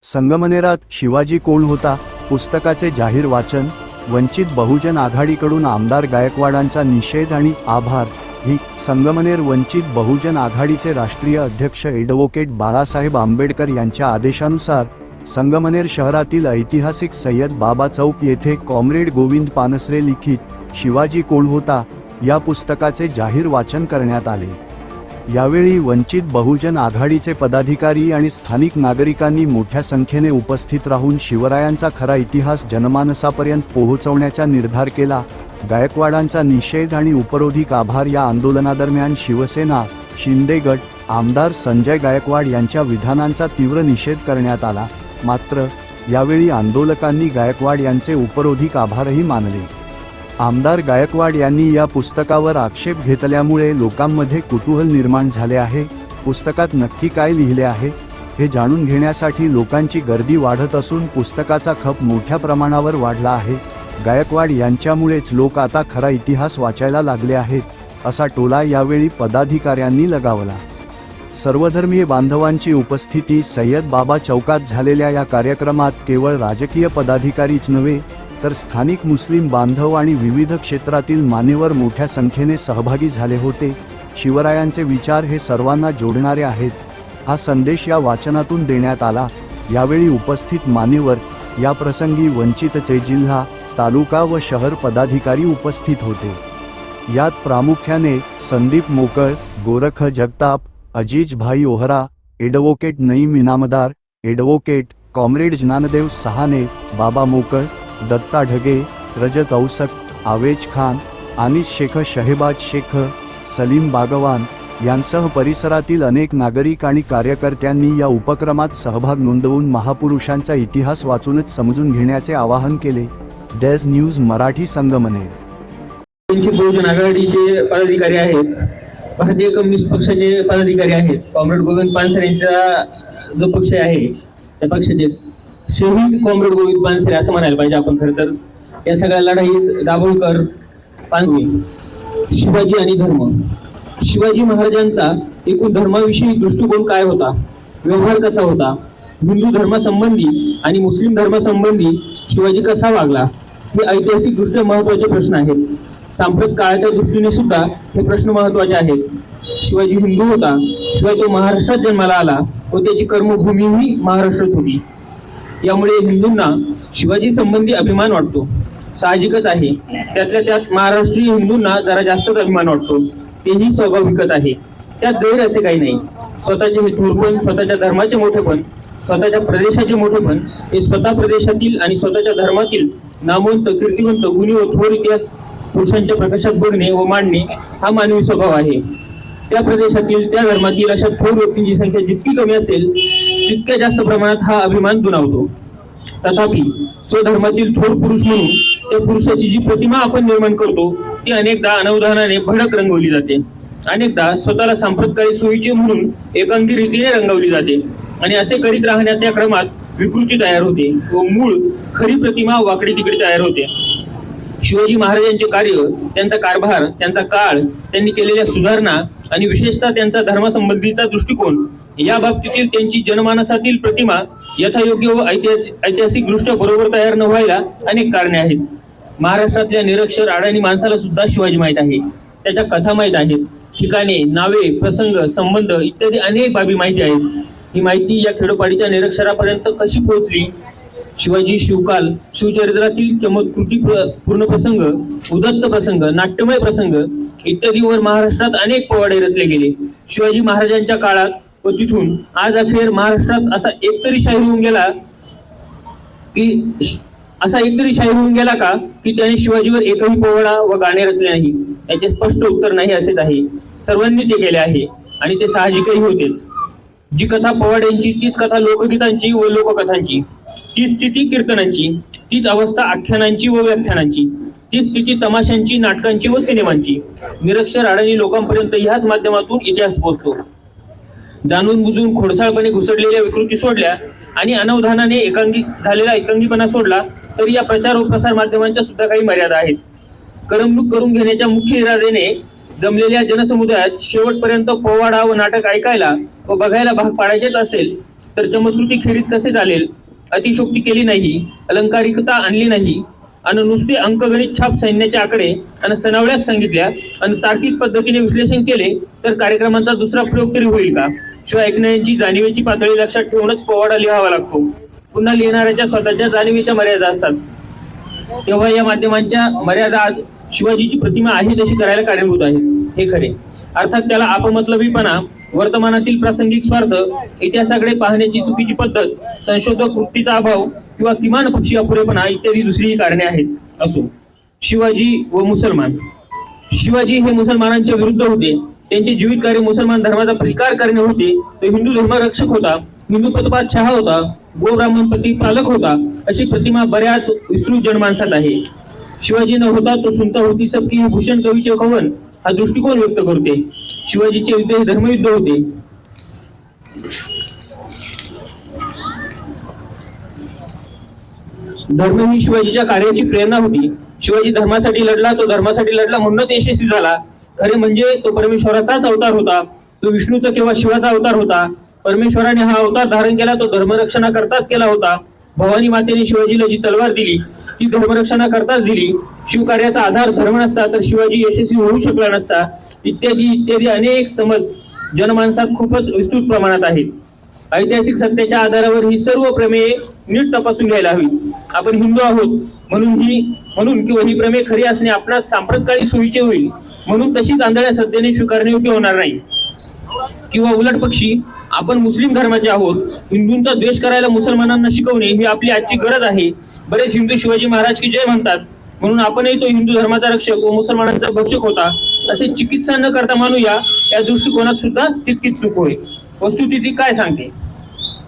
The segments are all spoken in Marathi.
संगमनेरात शिवाजी कोण होता पुस्तकाचे जाहीर वाचन। वंचित बहुजन आघाडीकडून आमदार गायकवाडांचा निषेध आणि आभार। ही संगमनेर वंचित बहुजन आघाडीचे राष्ट्रीय अध्यक्ष ॲडव्होकेट बाळासाहेब आंबेडकर यांच्या आदेशानुसार संगमनेर शहरातील ऐतिहासिक सय्यद बाबा चौक येथे कॉम्रेड गोविंद पानसरे लिखित शिवाजी कोण होता या पुस्तकाचे जाहीर वाचन करण्यात आले। यावेळी वंचित बहुजन आघाडीचे पदाधिकारी आणि स्थानिक नागरिकांनी मोठ्या संख्येने उपस्थित राहून शिवरायांचा खरा इतिहास जनमानसापर्यंत पोहोचवण्याचा निर्धार केला। गायकवाडांचा निषेध आणि उपरोधिक आभार या आंदोलनादरम्यान शिवसेना, शिंदे गट, आमदार संजय गायकवाड यांच्या विधानांचा तीव्र निषेध करण्यात आला। मात्र यावेळी आंदोलकांनी गायकवाड यांचे उपरोधिक आभारही मानले। आमदार गायकवाड यांनी या पुस्तकावर आक्षेप घेतल्यामुळे लोकांमध्ये कुतूहल निर्माण झाले आहे। पुस्तकात नक्की काय लिहिले आहे हे जाणून घेण्यासाठी लोकांची गर्दी वाढत असून पुस्तकाचा खप मोठ्या प्रमाणावर वाढला आहे। गायकवाड यांच्यामुळेच लोक आता खरा इतिहास वाचायला लागले आहेत, असा टोला यावेळी पदाधिकाऱ्यांनी लगावला। सर्वधर्मीय बांधवांची उपस्थिती सय्यद बाबा चौकात झालेल्या या कार्यक्रमात केवळ राजकीय पदाधिकारीच नव्हे तर स्थानिक मुस्लिम बांधव आणि विविध क्षेत्रातील मान्यवर मोठ्या संख्येने सहभागी झाले होते। शिवरायांचे विचार हे सर्वांना जोडणारे आहेत, हा संदेश या वाचनातून देण्यात आला। यावेळी उपस्थित मान्यवर या प्रसंगी वंचितचे जिल्हा, तालुका व शहर पदाधिकारी उपस्थित होते। यात प्रामुख्याने संदीप मोकळ, Gorakh Jagtap, Aziz Bhai Ohra, advocate Naeem Inamdar, advocate comrade Gyandev Sahane, Baba Mokal, Datta Dhage, रजत औसक, आवेज खान, अनीस शेख, शहेबाज शेख, सलीम बागवान यांसह परिसरातील अनेक नागरिक आणि कार्यकर्त्यांनी या उपक्रमात सहभाग नोंदवून महापुरुषांचा इतिहास वाचूनच समजून घेण्याचे आवाहन केले। Days news Marathi, Sangamner. वंचित बहुजन आघाडीचे पदाधिकारी आहेत, भारतीय कम्युनिस्ट पक्षाचे पदाधिकारी आहेत, कॉम्रेड गोविंद पानसरे यांचा जो पक्ष आहे त्या पक्षाचे शहीद कॉम्रेड गोविंद पानसरे असं म्हणायला पाहिजे आपण। खरं तर या सगळ्या लढाईत दाभोळकर, पानसरे, शिवाजी आणि धर्म, शिवाजी महाराजांचा एकूण धर्माविषयी दृष्टिकोन काय होता, व्यवहार कसा होता, हिंदू धर्मासंबंधी आणि मुस्लिम धर्मासंबंधी शिवाजी कसा वागला, हे ऐतिहासिक दृष्ट्या महत्त्वाचे प्रश्न आहेत। सांप्रत काळाच्या दृष्टीने सुद्धा हे प्रश्न महत्त्वाचे आहेत। शिवाजी हिंदू होता, शिवाय तो महाराष्ट्रात जन्माला आला व त्याची कर्मभूमीही महाराष्ट्रात होती। यामुळे हिंदूंना शिवाजी संबंधी अभिमान वाटतो, साहजिकच आहे। त्यातल्या त्यात महाराष्ट्रीय हिंदूंना जरा जास्तच अभिमान वाटतो, तेही स्वाभाविकच आहे, त्यात गैर असे काही नाही। स्वतःचे हे थोरपण, स्वतःच्या धर्माचे मोठेपण, स्वतःच्या प्रदेशाचे मोठेपण हे स्वतः प्रदेशातील आणि स्वतःच्या धर्मातील नामवंत, कीर्तिवंत, गुणी व थोर इतिहास पुरुषांच्या प्रकाशात बघणे व मांडणे हा मानवी स्वभाव आहे। त्या प्रदेशातील, त्या धर्मातील अशा थोर व्यक्तींची संख्या जितकी कमी असेल तितक्या जास्त प्रमाणात हा अभिमान दुणावतो। तथापि स्वधर्मातील थोर पुरुष म्हणून त्या पुरुषाची जी प्रतिमा आपण निर्माण करतो ती अनेकदा अनवधानाने भडक रंगवली जाते, अनेकदा स्वतःला सांप्रतकाळी सोयीचे म्हणून एकांगी रीतीने रंगवली जाते आणि असे करीत राहण्याच्या क्रमात विकृती तयार होते व मूळ खरी प्रतिमा वाकडी तिकडी तयार होते। शिवाजी महाराजांचे कार्य, त्यांचा कारभार, त्यांचा काळ, त्यांनी केलेल्या सुधारणा आणि विशेषतः त्यांचा धर्मासंबंधीचा दृष्टिकोन या बाबतीतील त्यांची जनमानसातील प्रतिमा यथायोग्य व ऐतिहासिक दृष्ट्या बरोबर तयार न व्हायला अनेक कारणे आहेत। महाराष्ट्रातल्या निरक्षर अडाणी माणसाला सुद्धा शिवाजी माहीत आहे, त्याच्या कथा माहीत आहेत, ठिकाणे, नावे, प्रसंग, संबंध इत्यादी अनेक बाबी माहिती आहेत। ही माहिती या खेडोपाडीच्या निरक्षरापर्यंत कशी पोहोचली? शिवाजी शिवकाल, शिवचरित्रातील चमत्कृती पूर्ण प्रसंग, उदत्त प्रसंग, नाट्यमय प्रसंग इत्यादीवर महाराष्ट्रात अनेक पोवाडे रचले गेले। शिवाजी महाराजांच्या काळात व तिथून आज अखेर महाराष्ट्रात असा एकतरी शाहीर होऊन गेला का की त्याने शिवाजीवर एकही पोवाडा व गाणे रचले नाही? याचे स्पष्ट उत्तर नाही असेच आहे। सर्वांनी ते केले आहे आणि ते साहजिकही होतेच। जी कथा पोवाड्यांची, तीच कथा लोकगीतांची व लोककथांची, तीच स्थिती कीर्तनांची, तीच अवस्था आख्यानांची व व्याख्यानांची, तीच स्थिती तमाशांची, नाटकांची व सिनेमांची। निरक्षर अडाणी लोकांपर्यंत ह्याच माध्यमातून इतिहास पोहोचतो। जाणून बुजून खोडसाळपणे घुसडलेल्या विकृती सोडल्या आणि अनवधानाने झालेला एकांगीपणा सोडला तरी या प्रचार व प्रसार माध्यमांच्या सुद्धा काही मर्यादा आहेत। करमणूक करून घेण्याच्या मुख्य इराद्याने जमलेल्या जनसमुदायात शेवटपर्यंत पोवाडा व नाटक ऐकायला व बघायला भाग पाडायचेच असेल तर चमत्कृती खेरीज कसे चालेल? अतिशोक्ती केली नाही, अलंकारिकता आणली नाही आणि नुसते अंकगणित छाप सैन्याचे आकडे आणि सनावळ्याच सांगितल्या आणि तार्किक पद्धतीने विश्लेषण केले तर कार्यक्रमाचा दुसरा प्रयोग तरी होईल का? शिवाय ऐकण्याची जाणीवेची पातळी लक्षात ठेवूनच पोवाडा लिहावा लागतो. पुन्हा लिहिणाऱ्याच्या स्वतःच्या जाणीवेच्या मर्यादा असतात. तेव्हा या माध्यमांच्या मर्यादा आज शिवाजीची प्रतिमा आहे तशी करायला कारणीभूत आहे, हे खरे. अर्थात त्याला अपमतलबीपणा, वर्तमानातील प्रासंगिक स्वार्थ, इतिहासाकडे पाहण्याची चुकीची पद्धत, संशोधक वृत्तीचा अभाव किंवा किमान पक्षी अपुरेपणा इत्यादी दुसरीही कारणे आहेत. असो. शिवाजी व मुसलमान. शिवाजी हे मुसलमानांच्या विरुद्ध होते. त्यांचे जीवित कार्य मुसलमान धर्माचा प्रतिकार करणे होते. तो हिंदू धर्म रक्षक होता, हिंदू पतपात शहा होता, गो ब्राह्मणपती पालक होता, अशी प्रतिमा बऱ्याच विस्तृत जनमानसात आहे. शिवाजी न होता तो सुनता होती सबकी हे भूषण कवीचे कवन हा दृष्टिकोन व्यक्त करते. शिवाजीचे युद्ध हे धर्मयुद्ध होते. धर्म ही शिवाजीच्या कार्याची प्रेरणा होती. शिवाजी धर्मासाठी लढला, तो धर्मासाठी लढला म्हणूनच यशस्वी झाला. खरे म्हणजे तो परमेश्वराचाच अवतार होता. तो विष्णूचा किंवा शिवाचा अवतार होता. परमेश्वराने हा अवतार धारण केला तो धर्मरक्षणाकरताच केला होता. भवानी मातेने शिवाजीला जी तलवार दिली ती धर्मरक्षणाकरताच दिली. शिवकार्याचा आधार धर्म नसता तर शिवाजी यशस्वी होऊ शकला नसता. इत्यादी इत्यादी अनेक समज जनमानसात खूपच विस्तृत प्रमाणात आहेत. ऐतिहासिक सत्याच्या आधारावर ही सर्व प्रमेये नीट तपासून घ्यायला हवी. आपण हिंदू आहोत म्हणून किंवा ही प्रमेय खरी असणे आपणास सांप्रतकाळी सोयीचे होईल म्हणून तशीच आंधळ्या श्रद्धेने स्वीकारणे योग्य होणार नाही. किंवा उलट पक्षी आपण मुस्लिम धर्माचे आहोत, हिंदूंचा द्वेष करायला मुसलमानांना शिकवणे ही आपली आजची गरज आहे. बरेच हिंदू शिवाजी महाराज की जय म्हणतात म्हणून आपणही तो हिंदू धर्माचा रक्षक व मुसलमानांचा भक्षक होता असे चिकित्सा न करता मानूया, या दृष्टिकोनात सुद्धा तितकीच चूक होय. वस्तुस्थिती काय सांगते?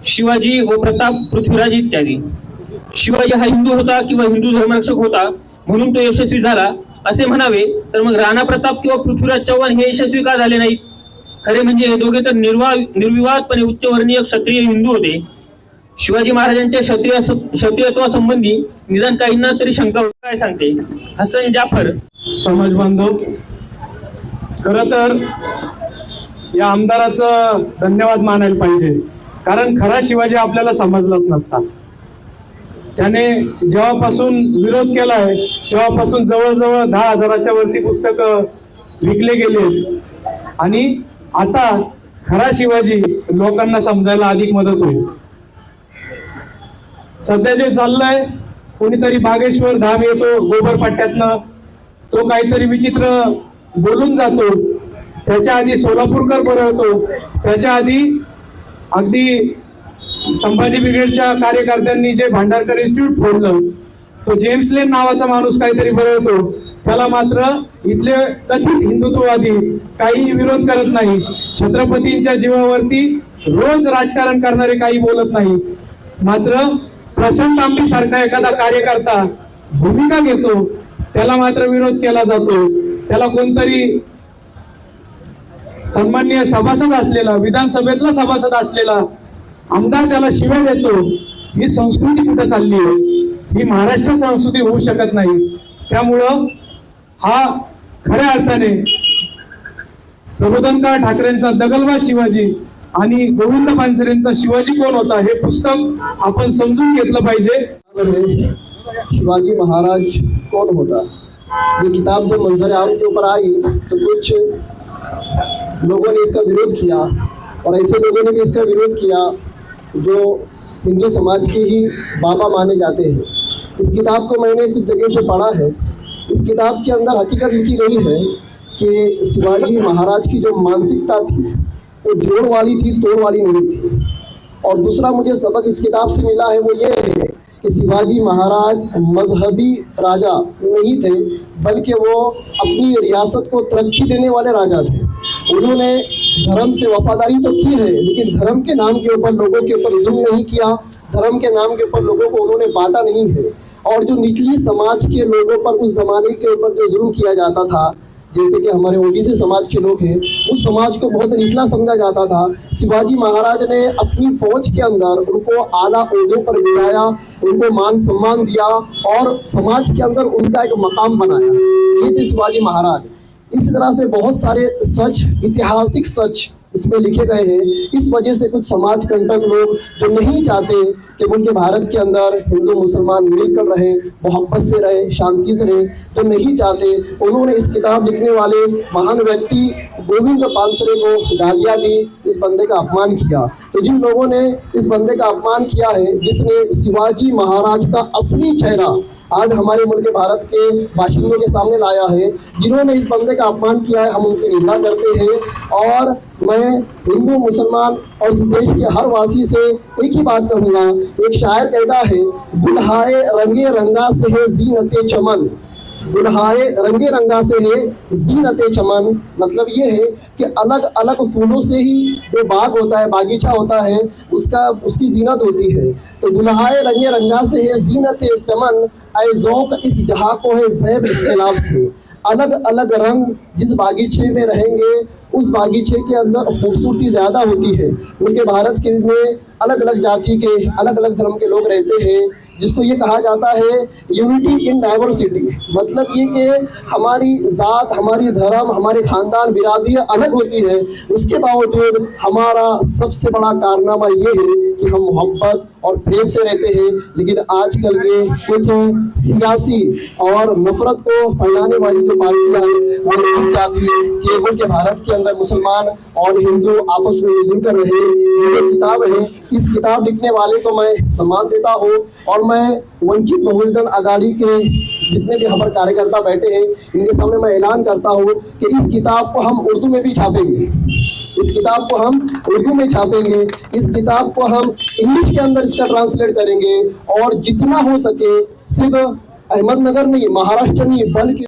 शिवाजी व प्रताप, पृथ्वीराज इत्यादी. शिवाजी हा हिंदू होता किंवा हिंदू धर्मरक्षक होता म्हणून तो यशस्वी झाला असे म्हणावे तर मग राणा प्रताप किंवा पृथ्वीराज चव्हाण हे यशस्वी का झाले नाहीत? खरे म्हणजे हे दोघे तर निर्विवादपणे उच्चवर्णीय क्षत्रिय हिंदू होते. शिवाजी महाराजांच्या क्षत्रियत्वासंबंधी निदान काहींना तरी शंका काय सांगते? हसन जाफर. समाज बांधव, खरं तर या आमदाराचं धन्यवाद मानायला पाहिजे, कारण खरा शिवाजी आपल्याला समजलाच नसता. त्याने जेव्हापासून विरोध केलाय तेव्हापासून जवळजवळ 10,000च्या वरती पुस्तकं विकले गेले आणि आता खरा शिवाजी लोकांना समजायला अधिक मदत होईल. सध्या जे चाललंय, कोणीतरी बागेश्वर धाम येतो गोबरपट्ट्यातनं, तो काहीतरी विचित्र बोलून जातो, त्याच्या आधी सोलापूरकर बरं होतो, त्याच्या आधी अगदी संभाजी ब्रिगेडच्या कार्यकर्त्यांनी जे भांडारकर इन्स्टिट्यूट फोडलं, तो जेम्स लेन नावाचा माणूस काहीतरी बरं होतो, त्याला मात्र इथले कथित हिंदुत्ववादी काही विरोध करत नाही. छत्रपतींच्या जीवावरती रोज राजकारण करणारे काही बोलत नाही. मात्र प्रशांत तांबे सारखा एखादा कार्यकर्ता भूमिका घेतो, त्याला मात्र विरोध केला जातो. त्याला कोणतरी सन्माननीय सभासद असलेला, विधानसभेतला सभासद असलेला आमदार त्याला शिव्या देतो. ही संस्कृती कुठे चालली आहे? ही महाराष्ट्र संस्कृती होऊ शकत नाही. त्यामुळं हा खऱ्या अर्थाने प्रबोधनकार ठाकरेंचा दगलबाज शिवाजी आणि गोविंद पानसरेंचा शिवाजी कोण होता हे पुस्तक आपण समजून घेतलं पाहिजे. शिवाजी महाराज कौन होता, ये किताब जब मंजर आम के ऊपर आई तो कुछ लोगों ने इसका विरोध किया और ऐसे लोगों ने भी इसका विरोध किया जो हिंदू समाज के ही बाबा माने जाते हैं. इस किताब को मैंने कुछ जगह से पढ़ा है. इस किताब के अंदर हकीकत लिखी गई है कि शिवाजी महाराज की जो मानसिकता थी वो जोड़ वाली थी, तोड़ वाली नहीं थी. और दूसरा मुझे सबक इस किताब से मिला है वो ये है कि शिवाजी महाराज मजहबी राजा नहीं थे, बल्कि वो अपनी रियासत को तरक्की देने वाले राजा थे. उन्होंने धर्म से वफादारी तो की है, लेकिन धर्म के नाम के ऊपर लोगों के ऊपर जुल्म नहीं किया, धर्म के नाम के ऊपर लोगों को उन्होंने बांटा नहीं है. और जो निचली समाज के लोगों पर उस जमाने के ऊपर जो जुल्म किया जाता था, जैसे कि हमारे ओबीसी समाज के लोग हैं, उस समाज को बहुत निचला समझा जाता था. शिवाजी महाराज ने अपनी फौज के अंदर उनको आला ओहदों पर बिठाया, उनको मान सम्मान दिया और समाज के अंदर उनका एक मकाम बनाया. ये थे शिवाजी महाराज. इसी तरह से बहुत सारे सच, ऐतिहासिक सच इसमें लिखे गए हैं। इस वजह से कुछ समाज कंटक लोग जो नहीं चाहते कि उनके भारत के अंदर हिंदू मुसलमान मिलकर रहे, मोहब्बत से रहे, शांति से रहे, जो नहीं चाहते, उन्होंने इस किताब लिखने वाले महान व्यक्ति गोविंद पानसरे को गालियाँ दी, इस बंदे का अपमान किया। तो जिन लोगों ने इस बंदे का अपमान किया है, जिसने शिवाजी महाराज का असली चेहरा आज हमारे मुल्क भारत के बाशिंदों के सामने लाया है, जिन्होंने इस बंदे का अपमान किया है, हम उनकी निंदा करते हैं। और मैं हिंदू मुसलमान और इस देश के हर वासी से एक ही बात कहूँगा। एक शायर कहता है, दुल्हाए रंगे रंगा से है जीनते चमन, दुल्हाए रंगे रंगा से है जीनते चमन। मतलब ये है कि अलग अलग फूलों से ही जो बाग होता है, बागीचा होता है, उसकी जीनत होती है। तो दुल्हाए रंगे रंगा से है जीनते चमन, ऐ ज़ौक़ इस जहाँ को है ज़ैब इख्तिलाफ से। अलग अलग रंग जिस बागीचे में रहेंगे, उस बागीचे के अंदर खूबसूरती ज़्यादा होती है। उनके भारत के में अलग अलग जाति के, अलग अलग धर्म के लोग रहते हैं, जिसको ये कहा जाता है यूनिटी इन डाइवर्सिटी। मतलब ये कि हमारी ज़ात, हमारी धर्म, हमारे ख़ानदान, बिरादरियाँ अलग होती है, उसके बावजूद हमारा सबसे बड़ा कारनामा ये है कि हम मोहब्बत और प्रेम से रहते हैं। लेकिन आजकल के कुछ सियासी और नफरत को फैलाने वाली जो पार्टियाँ हैं, वो नहीं चाहती कि उनके भारत के अंदर मुसलमान और हिंदू आपस में मिलकर रहे। ये किताब है, इस किताब लिखने वाले को मैं सम्मान देता हूँ। और मैं वंचित बहुजन आघाड़ी के जितने भी हमारे कार्यकर्ता बैठे हैं, इनके सामने मैं ऐलान करता हूँ कि इस किताब को हम उर्दू में भी छापेंगे, इस किताब को हम उर्दू में छापेंगे, इस किताब को हम इंग्लिश के अंदर इसका ट्रांसलेट करेंगे। और जितना हो सके, सिर्फ अहमदनगर नहीं, महाराष्ट्र नहीं, बल्कि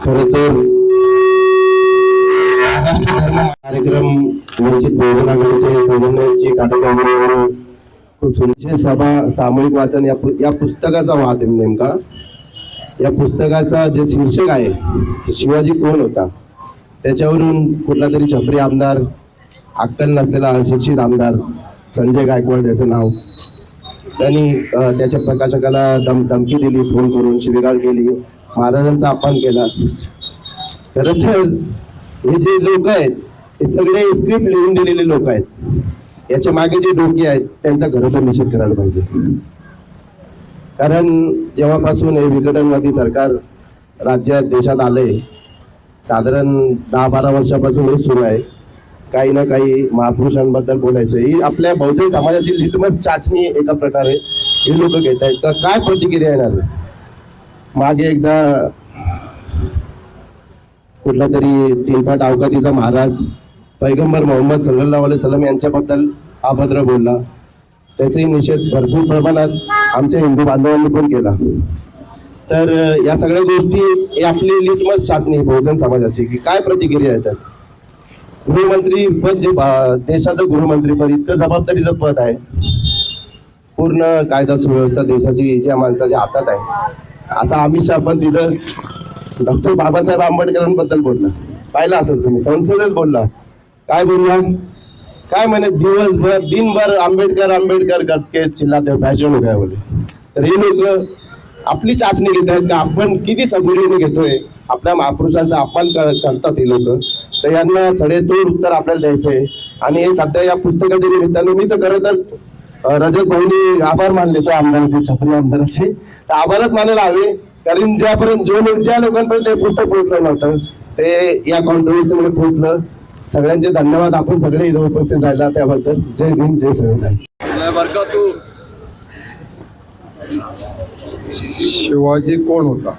खरं तर महाराष्ट्र धर्म कार्यक्रम वंचित बहुजन आघाडीचे समन्वयाची कार्यक्रम खूप सुंदर सभा सामूहिक वाचन या पुस्तकाचा वाद आहे। नेमका या पुस्तकाचा जे शीर्षक आहे की शिवाजी कोण होता, त्याच्यावरून कुठला तरी छपरी आमदार, अक्कल नसलेला अशिक्षित आमदार संजय गायकवाड याचं नाव, त्यांनी त्याच्या प्रकाशकाला धमकी दिली, फोन करून शिवीगाळ केली, महाराजांचा अपमान केला। खरं तर हे जे लोक आहेत, हे सगळे स्क्रिप्ट लिहून दिलेले लोक आहेत। याच्या मागे जे डोके आहेत त्यांचा खरं तर निषेध करायला पाहिजे। कारण जेव्हापासून हे विघटनवादी सरकार राज्यात, देशात आलंय, साधारण 10-12 वर्षापासून हे सुरू आहे। काही ना काही महापुरुषांबद्दल बोलायचं, ही आपल्या बहुजन समाजाची लिटमस चाचणी एका प्रकारे हे लोक घेत आहेत। तर काय प्रतिक्रिया येणार? मागे एकदा कुठला तरी टिलपाट अवकातीचा महाराज पैगंबर मोहम्मद सल्लल्लाहु अलैहि वसल्लम यांच्याबद्दल अभद्र बोलला, त्याचाही निषेध भरपूर प्रमाणात आमच्या हिंदू बांधवांनी पण केला। तर या सगळ्या गोष्टी आपली लिटमस चाचणी बहुजन समाजाची की काय प्रतिक्रिया येतात। गृहमंत्री पद जे देशाचं गृहमंत्रीपद इतकं जबाबदारीचं पद आहे, पूर्ण कायदा सुव्यवस्था देशाची ज्या माणसाच्या हातात आहे। असा अमित शहा पण तिथं डॉक्टर बाबासाहेब आंबेडकरांबद्दल बोलला, पाहिला असेल तुम्ही, संसदेत बोलला। काय बोलला? काय म्हणे, दिवसभर दिनभर आंबेडकर आंबेडकर करके चिल्लाते फॅशन हो गया बोले। तर हे लोक आपली चाचणी घेत आहेत का आपण किती सबुरीने घेतोय, आपल्या महापुरुषांचा अपमान करतात हे लोक। तर यांना सडेतोड उत्तर आपल्याला द्यायचंय। आणि हे सध्या या पुस्तकाच्या निमित्तानं मी तर खरं तर रजत भाऊनी आभार मानले तर आमदाराचे, छपरी आमदाराचे, तर आभारच मानायला हवे। कारण ज्या लोकांपर्यंत हे पुस्तक पोहोचलं नव्हतं ते या कॉन्ट्रोवर्सीमध्ये पोहोचलं। सगळ्यांचे धन्यवाद, आपण सगळे इथे उपस्थित राहिला त्याबद्दल। जय भीम, जय संविधान। शिवाजी कोण होता?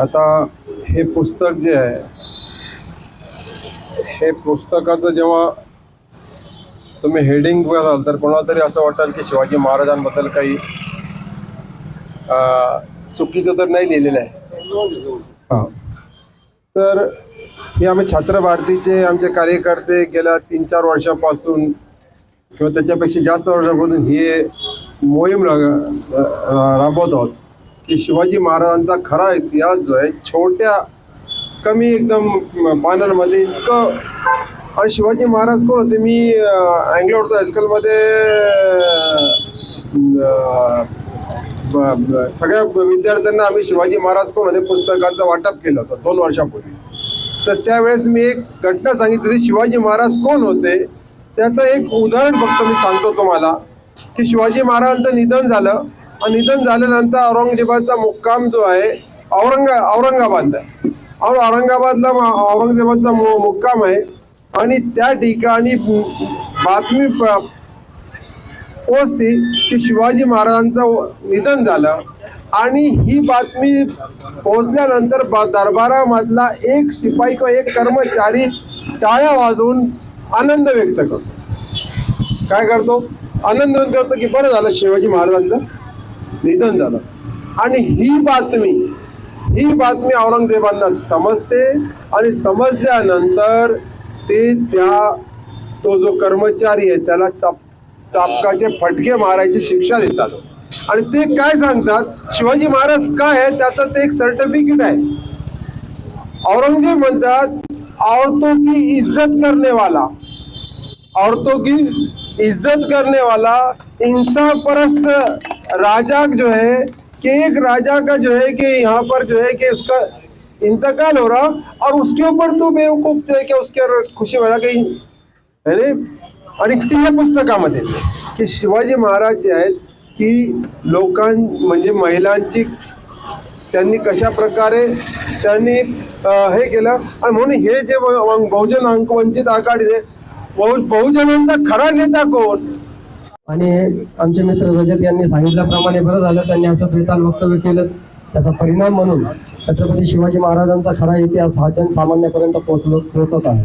आता हे पुस्तक जे आहे, हे पुस्तकाचं जेव्हा तुम्ही हेडिंग बघाल तर कोणाला तरी असं वाटेल की शिवाजी महाराजांबद्दल काही चुकीचं तर नाही लिहिलेलं आहे। हां, तर हे आम्ही छात्र भारतीचे आमचे कार्यकर्ते गेल्या 3-4 वर्षापासून किंवा त्याच्यापेक्षा जास्त वर्षापासून ही मोहीम राबवत आहोत की शिवाजी महाराजांचा खरा इतिहास जो आहे छोट्या कमी एकदम पानांमध्ये इतकं। आणि शिवाजी महाराज कोण होते? मी अँग्लो उर्दू हायस्कूलमध्ये सगळ्या विद्यार्थ्यांना आम्ही शिवाजी महाराज कोण होते पुस्तकांचं वाटप केलं होतं 2 वर्षापूर्वी। तर त्यावेळेस मी एक घटना सांगितली, शिवाजी महाराज कोण होते त्याचं एक उदाहरण फक्त मी सांगतो तुम्हाला, की शिवाजी महाराजांचं निधन झालं आणि निधन झाल्यानंतर औरंगजेबाचा मुक्काम जो आहे औरंगाबादला औरंगजेबाचा मुक्काम आहे आणि त्या ठिकाणी बातमी पोहोचली की शिवाजी महाराजांचं निधन झालं आणि ही बातमी पोहोचल्यानंतर दरबारामधला एक शिपाई किंवा एक कर्मचारी टाळ्या वाजवून आनंद व्यक्त करतो. काय करतो? आनंद व्यक्त करतो की बरं झालं शिवाजी महाराजांचं निधन झालं. आणि ही बातमी औरंगजेबांना समजते आणि समजल्यानंतर तो जो कर्मचारी आहे त्याला चापकाचे फटके मारायची शिक्षा देतात. आणि ते काय सांगतात, शिवाजी महाराज काय आहे त्याचं ते एक सर्टिफिकेट आहे. औरंगजेब म्हणतात औरतों की इज्जत करने वाला इंसाफ परस्त राजा जो है कि एक राजा का जो है कि यहाँ पर जो है कि उसका इंतकाल हो रहा और उसके ऊपर तो बेवकूफ जो है कि उसके खुशी मला काही आणि त्या पुस्तकामध्ये की शिवाजी महाराज जे आहेत की म्हणजे महिलांची त्यांनी कशा प्रकारे त्यांनी हे केलं. आणि म्हणून हे जे बहुजन वंचित आघाडी बहुजनांचा खरा नेता कोण. आणि आमचे मित्र रजत यांनी सांगितल्याप्रमाणे बरं झालं त्यांनी असं बेताल वक्तव्य केलं. त्याचा परिणाम म्हणून छत्रपती शिवाजी महाराजांचा खरा इतिहास हा जनसामान्यापर्यंत पोहोचत आहे.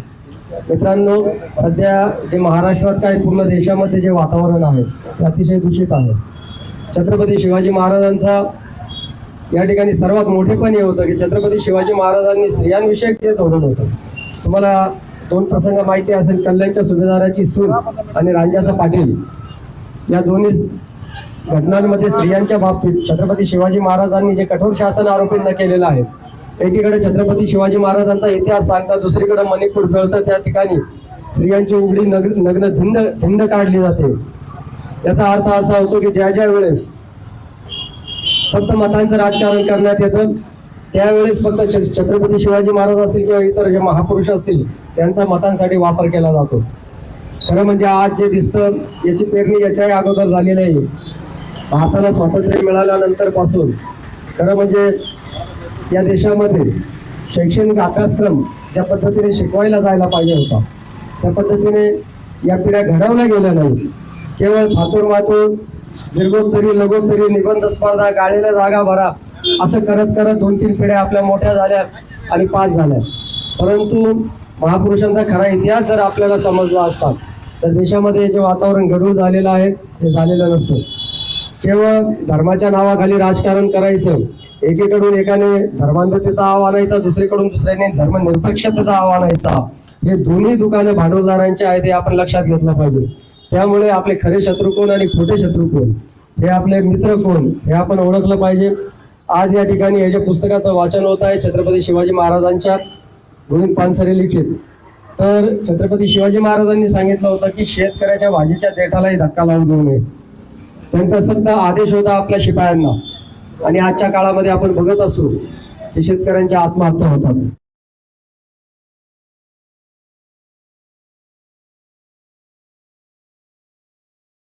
मित्रांनो, सध्या जे महाराष्ट्रात काय पूर्ण देशामध्ये जे वातावरण आहे ते अतिशय दूषित आहे. छत्रपती शिवाजी महाराजांचा या ठिकाणी सर्वात मोठेपण हे होतं की छत्रपती शिवाजी महाराजांनी स्त्रियांविषयक जे धोरण होतं. तुम्हाला दोन प्रसंग माहिती असेल, कल्याणच्या सुभेदाराची सून आणि रांजाचा पाटील या दोन्ही घटनांमध्ये स्त्रियांच्या बाबतीत छत्रपती शिवाजी महाराजांनी जे कठोर शासन आरोपींना केलेलं आहे. एकीकडे छत्रपती शिवाजी महाराजांचा इतिहास सांगतात, दुसरीकडे मणिपूर जळतं त्या ठिकाणी स्त्रियांची उघडी नग्न धिंड काढली जाते. याचा अर्थ असा होतो की ज्या वेळेस फक्त मतांचं राजकारण करण्यात येतं त्यावेळेस फक्त छत्रपती शिवाजी महाराज असतील किंवा इतर जे महापुरुष असतील त्यांचा मतांसाठी वापर केला जातो. खरं म्हणजे आज जे दिसतं याची पेरणी याच्याही अगोदर झालेली आहे. भारताला स्वातंत्र्य मिळाल्यानंतर पासून खरं म्हणजे या देशामध्ये शैक्षणिक अभ्यासक्रम ज्या पद्धतीने शिकवायला जायला पाहिजे होता त्या पद्धतीने या पिढ्या घडवल्या गेल्या नाही. केवळ थातूर मातूर दीर्घोत्तरी लघोत्तरी निबंध स्पर्धा गाळलेल्या जागा भरा असं करत करत 2-3 पिढ्या आपल्या मोठ्या झाल्या आणि पास झाल्या. परंतु महापुरुषांचा खरा इतिहास जर आपल्याला समजला असता तर देशामध्ये जे वातावरण गढूळ झालेलं आहे ते झालेलं नसतं. केवळ धर्माच्या नावाखाली राजकारण करायचं, एकीकडून एकाने धर्मांधतेचा आव आणायचा, दुसरीकडून दुसऱ्याने धर्मनिरपेक्षतेचा आव आणायचा. हे दोन्ही दुकानं भांडवलदारांचे आहेत हे आपण लक्षात घेतलं पाहिजे. त्यामुळे आपले खरे शत्रू कोण आणि खोटे शत्रू कोण, हे आपले मित्र कोण हे आपण ओळखलं पाहिजे. आज या ठिकाणी हे जे पुस्तकाचं वाचन होत आहे छत्रपती शिवाजी महाराजांच्या गोविंद पानसरे लिखित, तर छत्रपती शिवाजी महाराजांनी सांगितलं होतं की शेतकऱ्याच्या भाजीच्या देठालाही धक्का लावून देऊ नये. त्यांचा सक्त आदेश होता आपल्या शिपायांना. आणि आजच्या काळामध्ये आपण बघत असू की शेतकऱ्यांच्या आत्महत्या होतात.